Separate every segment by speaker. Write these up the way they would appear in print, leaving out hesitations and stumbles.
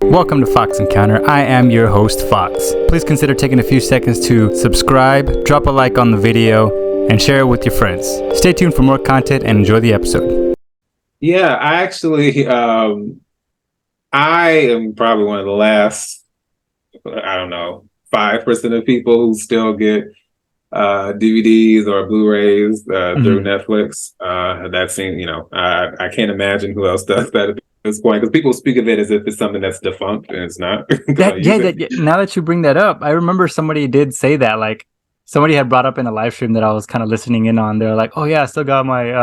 Speaker 1: Welcome to FoxEncounter. I am your host, Fox. Please consider taking a few seconds to subscribe, drop a like on the video, and share it with your friends. Stay tuned for more content and enjoy the episode.
Speaker 2: Yeah, I actually, I am probably one of the last, 5% of people who still get DVDs or Blu-rays through Netflix. That seems, I can't imagine who else does that at this point, because people speak of it as if it's something that's defunct, and it's not.
Speaker 1: Now that you bring that up, I remember somebody did say that, like, somebody had brought up in a live stream that I was kind of listening in on. They're like, oh yeah, I still got my,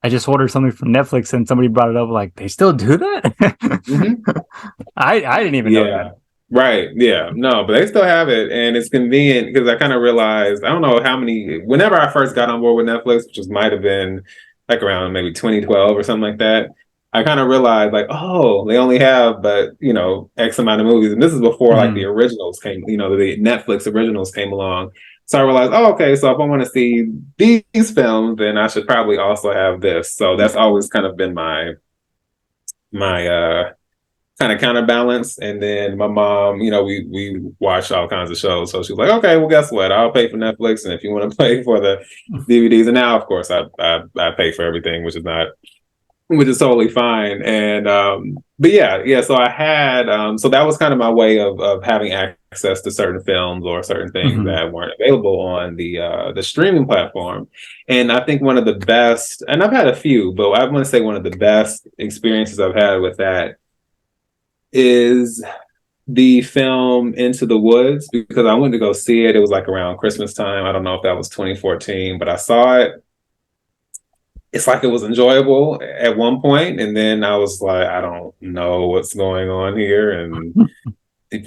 Speaker 1: I just ordered something from Netflix, and somebody brought it up, like, they still do that? I didn't even know that.
Speaker 2: Right. Yeah. No, but they still have it, and it's convenient because I kind of realized, I don't know how many, whenever I first got on board with Netflix, which might have been like around maybe 2012 or something like that, I kind of realized like, oh, they only have, but X amount of movies. And this is before like the originals came, the Netflix originals came along. So I realized, oh, okay, so if I want to see these films, then I should probably also have this. So that's always kind of been my kind of counterbalance. And then my mom, we watched all kinds of shows. So she was like, okay, well, guess what? I'll pay for Netflix. And if you want to pay for the DVDs, and now, of course, I pay for everything, which is totally fine. And, but yeah. So I had, so that was kind of my way of having access to certain films or certain things that weren't available on the streaming platform. And I think one of the best, and I've had a few, but I want to say one of the best experiences I've had with that is the film Into the Woods, because I went to go see it. It was like around Christmas time. I don't know if that was 2014, but I saw it. It's like it was enjoyable at one point, and then I was like, I don't know what's going on here. And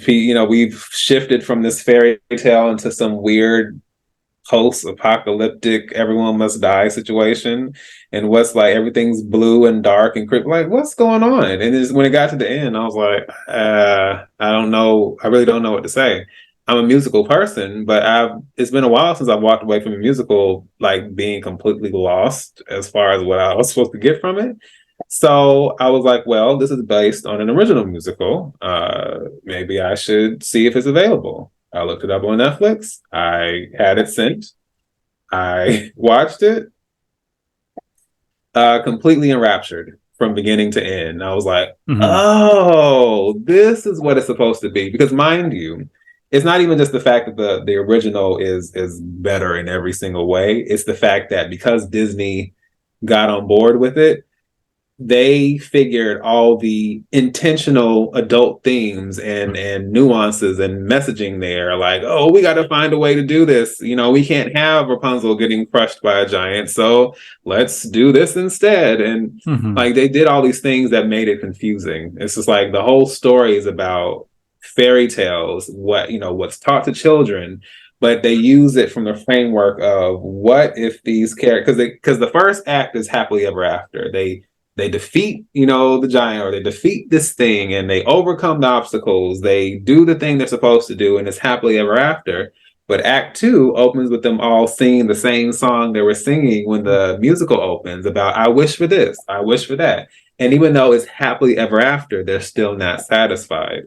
Speaker 2: we've shifted from this fairy tale into some weird post-apocalyptic everyone must die situation, and what's like everything's blue and dark and like, what's going on? And just when it got to the end, I was like, I don't know, I really don't know what to say. I'm a musical person, but it's been a while since I've walked away from a musical like being completely lost as far as what I was supposed to get from it. So I was like, well, this is based on an original musical. Maybe I should see if it's available. I looked it up on Netflix. I had it sent. I watched it. Completely enraptured from beginning to end. I was like, oh, this is what it's supposed to be. Because mind you, it's not even just the fact that the original is better in every single way. It's the fact that because Disney got on board with it, they figured all the intentional adult themes and nuances and messaging there, like, oh, we got to find a way to do this. We can't have Rapunzel getting crushed by a giant, so let's do this instead. And like they did all these things that made it confusing. It's just like the whole story is about fairy tales, what's taught to children, but they use it from the framework of what if these characters, because the first act is happily ever after. They defeat, the giant, or they defeat this thing, and they overcome the obstacles. They do the thing they're supposed to do, and it's happily ever after. But Act 2 opens with them all singing the same song they were singing when the musical opens about, I wish for this, I wish for that. And even though it's happily ever after, they're still not satisfied.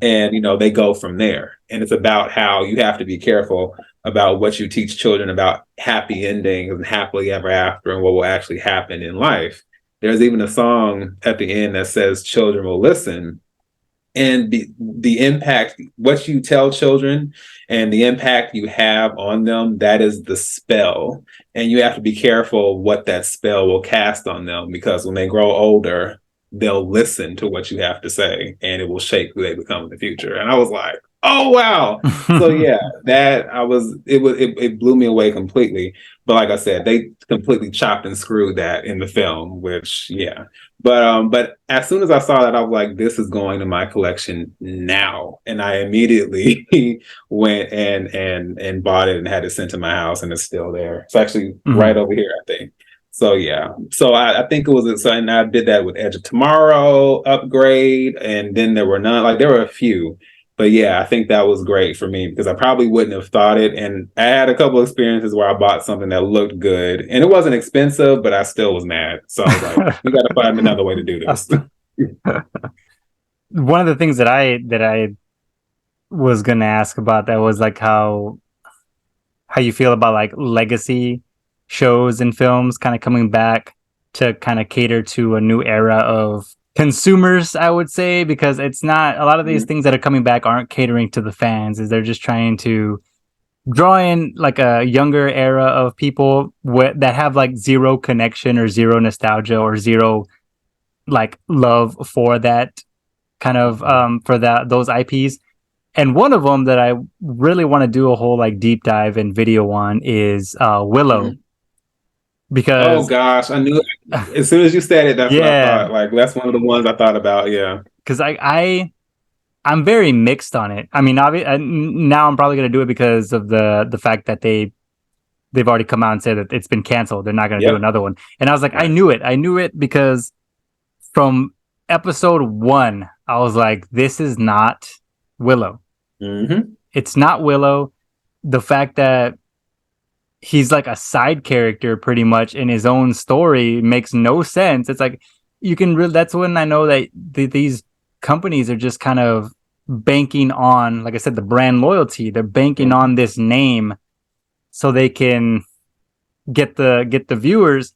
Speaker 2: And, they go from there. And it's about how you have to be careful about what you teach children about happy endings and happily ever after and what will actually happen in life. There's even a song at the end that says children will listen. And the impact, what you tell children and the impact you have on them, that is the spell. And you have to be careful what that spell will cast on them, because when they grow older, they'll listen to what you have to say, and it will shape who they become in the future. And I was like, oh, wow. So yeah, it blew me away completely. But like I said, they completely chopped and screwed that in the film, which, yeah. But as soon as I saw that, I was like, this is going to my collection now. And I immediately went and bought it and had it sent to my house, and it's still there. It's actually right over here, I think. So yeah, so I think it was, and I did that with Edge of Tomorrow, Upgrade, and then there were none, like there were a few. But yeah, I think that was great for me because I probably wouldn't have thought it. And I had a couple of experiences where I bought something that looked good and it wasn't expensive, but I still was mad. So I was like, we got to find another way to do this.
Speaker 1: one of the things that I was gonna ask about that was like how you feel about like legacy shows and films kind of coming back to kind of cater to a new era of consumers, I would say, because it's not a lot of these
Speaker 2: Mhm.
Speaker 1: things that are coming back aren't catering to the fans, is they're just trying to draw in like a younger era of people that have like zero connection or zero nostalgia or zero like love for that kind of for that those IPs. And one of them that I really want to do a whole like deep dive and video on is Willow,
Speaker 2: Mhm. Oh
Speaker 1: because
Speaker 2: gosh, I knew as soon as you said it, that's what I
Speaker 1: yeah,
Speaker 2: thought. Like that's one of the ones I thought about. Yeah.
Speaker 1: because I'm very mixed on it. I mean, now I'm probably gonna do it because of the fact that they've already come out and said that it's been canceled. They're not gonna do
Speaker 2: Yep.
Speaker 1: another one. And I was like,
Speaker 2: Right.
Speaker 1: I knew it because from episode one, I was like, this is not Willow.
Speaker 2: Hmm.
Speaker 1: It's not Willow. The fact that he's like a side character pretty much in his own story makes no sense. It's like you can really, that's when I know that these companies are just kind of banking on, like I said, the brand loyalty. They're banking on this name so they can get the viewers,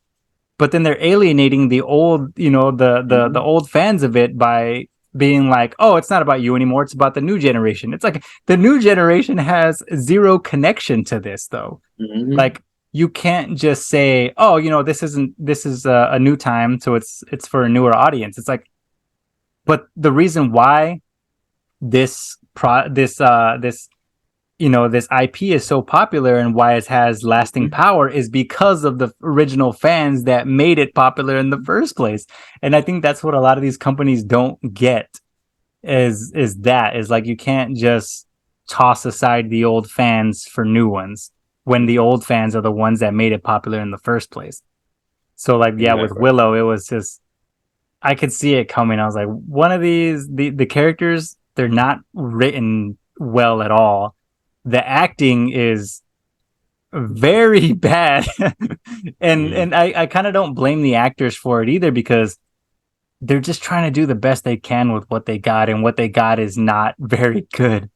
Speaker 1: but then they're alienating the old, the
Speaker 2: Hmm.
Speaker 1: old fans of it by being like, oh, it's not about you anymore, it's about the new generation. It's like the new generation has zero connection to this though.
Speaker 2: Hmm.
Speaker 1: Like you can't just say, oh, this is a new time, so it's for a newer audience. It's like, but the reason why this this IP is so popular and why it has lasting
Speaker 2: Hmm.
Speaker 1: power is because of the original fans that made it popular in the first place. And I think that's what a lot of these companies don't get is like you can't just toss aside the old fans for new ones when the old fans are the ones that made it popular in the first place. So like yeah, with
Speaker 2: Exactly.
Speaker 1: Willow, it was just I could see it coming. I was like, one of these the characters, they're not written well at all. The acting is very bad. and
Speaker 2: Hmm.
Speaker 1: and I kind of don't blame the actors for it either because they're just trying to do the best they can with what they got, and what they got is not very good.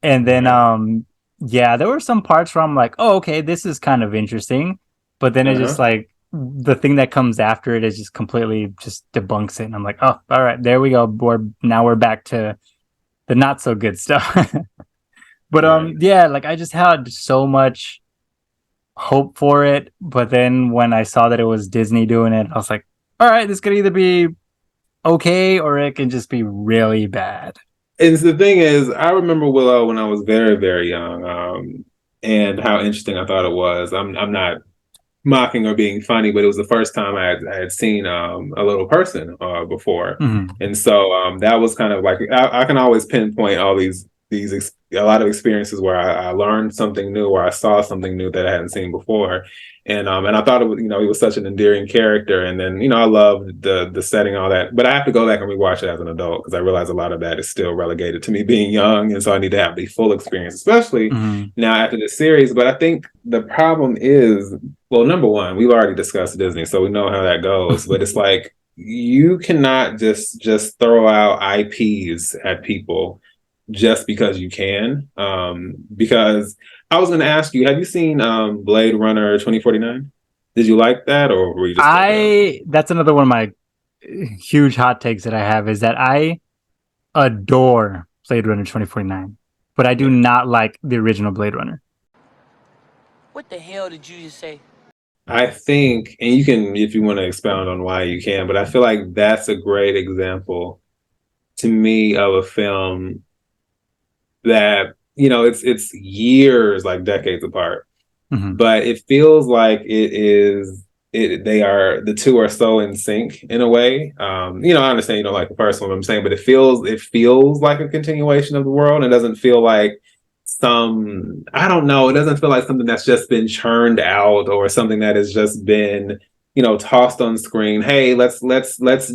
Speaker 1: And then
Speaker 2: Right.
Speaker 1: yeah, there were some parts where I'm like, oh, okay, this is kind of interesting. But then it just
Speaker 2: Uh-huh.
Speaker 1: like the thing that comes after it is just completely just debunks it. And I'm like, oh, all right, there we go. We're back to the not so good stuff. But
Speaker 2: Right.
Speaker 1: yeah, like I just had so much hope for it. But then when I saw that it was Disney doing it, I was like, all right, this could either be okay or it can just be really bad.
Speaker 2: And the thing is, I remember Willow when I was very, very young, and how interesting I thought it was. I'm not mocking or being funny, but it was the first time I had seen a little person before,
Speaker 1: Mm-hmm.
Speaker 2: and so that was kind of like I can always pinpoint all a lot of experiences where I learned something new, or I saw something new that I hadn't seen before, and I thought it was he was such an endearing character, and then I loved the setting, all that, but I have to go back and rewatch it as an adult because I realize a lot of that is still relegated to me being young, and so I need to have the full experience, especially
Speaker 1: Mm-hmm.
Speaker 2: now after this series. But I think the problem is, well, number one, we've already discussed Disney, so we know how that goes. But it's like you cannot just throw out IPs at people just because you can. Because I was going to ask you, have you seen Blade Runner 2049? Did you like that, or were you just burnt out?
Speaker 1: I That's another one of my huge hot takes that I have is that I adore Blade Runner 2049, but I do
Speaker 2: Yeah.
Speaker 1: not like the original Blade Runner.
Speaker 3: What the hell did you just say?
Speaker 2: I think, and you can, if you want to expound on why you can, but I feel like that's a great example to me of a film that it's years, like decades apart,
Speaker 1: Mm-hmm.
Speaker 2: but it feels like the two are so in sync in a way. I understand you don't like the first one, I'm saying, but it feels like a continuation of the world. It doesn't feel like I don't know, it doesn't feel like something that's just been churned out, or something that has just been tossed on screen. Hey, let's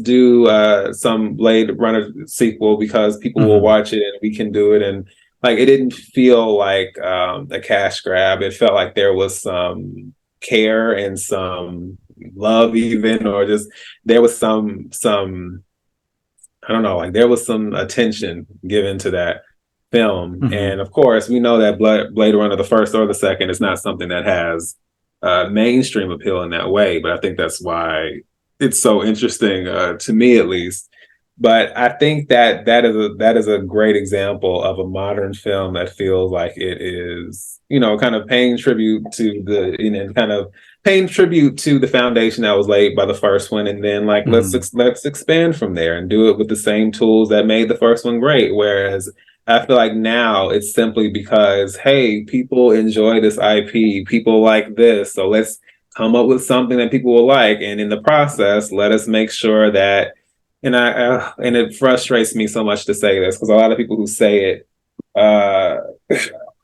Speaker 2: do some Blade Runner sequel because people will
Speaker 1: Mm-hmm.
Speaker 2: watch it and we can do it. And like, it didn't feel like a cash grab. It felt like there was some care and some love, even, or just there was some I don't know, like there was some attention given to that film.
Speaker 1: Mm-hmm.
Speaker 2: And of course, we know that Blade Runner, the first or the second, is not something that has mainstream appeal in that way. But I think that's why it's so interesting to me, at least. But I think that that is a great example of a modern film that feels like it is, you know, kind of paying tribute to the, you know, kind of paying tribute to the foundation that was laid by the first one, and then like let's expand from there and do it with the same tools that made the first one great. Whereas I feel like now it's simply because, hey, people enjoy this IP, people like this, so let's come up with something that people will like, and in the process, let us make sure that. And and it frustrates me so much to say this because a lot of people who say it,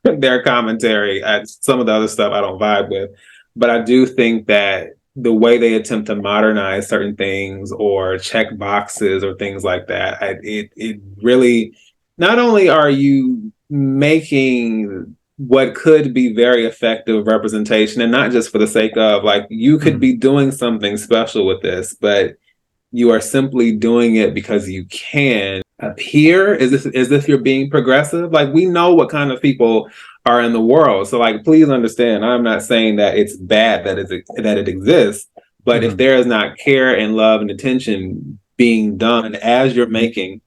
Speaker 2: their commentary at some of the other stuff I don't vibe with, but I do think that the way they attempt to modernize certain things or check boxes or things like that, it really, not only are you making what could be very effective representation, and not just for the sake of, like, you could be doing something special with this, but you are simply doing it because you can appear as if you're being progressive. Like, we know what kind of people are in the world. So, like, please understand, I'm not saying that it's bad that it exists, but if there is not care and love and attention being done as you're making,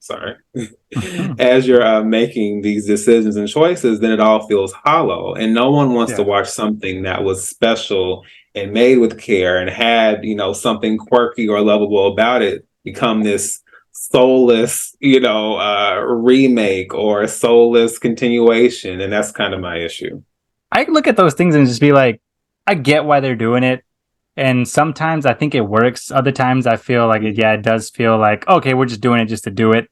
Speaker 2: as you're making these decisions and choices, then it all feels hollow. And no one wants to watch something that was special and made with care and had, you know, something quirky or lovable about it become this soulless, you know, remake or a soulless continuation. And that's kind of my issue.
Speaker 1: I look at those things and just be like, I get why they're doing it. And sometimes I think it works. Other times I feel like, it does feel like, okay, we're just doing it just to do it.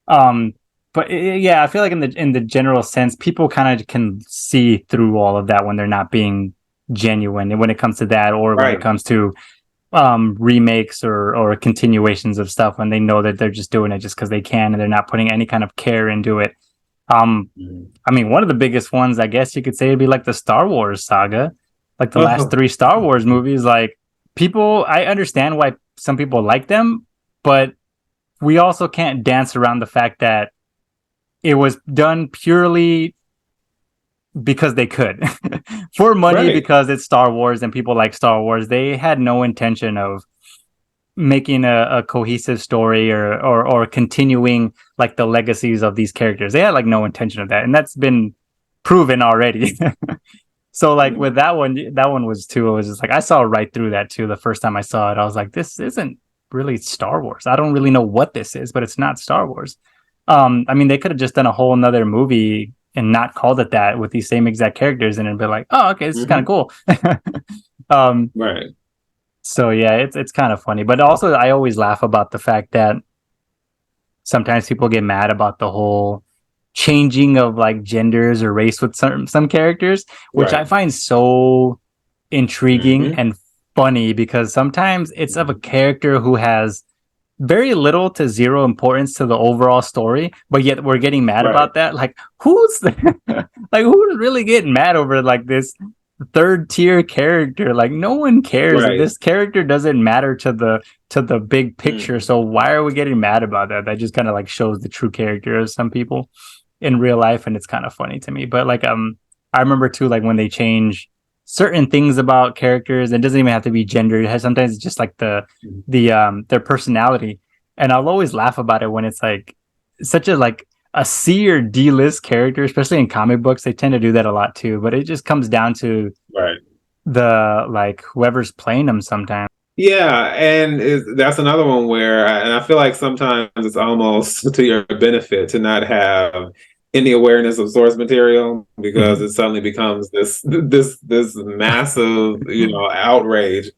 Speaker 1: But yeah, I feel like in the general sense, people kind of can see through all of that when they're not being genuine, and when it comes to that, or when it comes to remakes or continuations of stuff, when they know that they're just doing it just because they can and they're not putting any kind of care into it. I mean, one of the biggest ones, I guess you could say, would be like the Star Wars saga, like the last 3 Star Wars movies. Like, people, I understand why some people like them, but we also can't dance around the fact that it was done purely because they could for money, because it's Star Wars and people like Star Wars. They had no intention of making a cohesive story or continuing like the legacies of these characters. They had like no intention of that, and that's been proven already. So like with that one was too, it was just like, I saw right through that too. The first time I saw it, I was like, this isn't really Star Wars. I don't really know what this is, but it's not Star Wars. I mean, they could have just done a whole nother movie and not called it that with these same exact characters, and it'd be like, oh, okay, this is kind of cool.
Speaker 2: Right.
Speaker 1: So yeah, it's kind of funny. But also, I always laugh about the fact that sometimes people get mad about the whole changing of like genders or race with some characters, which I find so intriguing and funny, because sometimes it's of a character who has very little to zero importance to the overall story, but yet we're getting mad about that. Like, who's who's really getting mad over like this third tier character? Like, no one cares. This character doesn't matter to the big picture. So why are we getting mad about that? That just kind of like shows the true character of some people in real life, and it's kind of funny to me. But like, I remember too, like when they change certain things about characters, it doesn't even have to be gender. It has, sometimes it's just like their personality. And I'll always laugh about it when it's like such a like a C or D list character, especially in comic books. They tend to do that a lot too, but it just comes down to the like whoever's playing them sometimes.
Speaker 2: Yeah, and that's another one where, and I feel like sometimes it's almost to your benefit to not have any awareness of source material, because it suddenly becomes this massive, you know, outrage.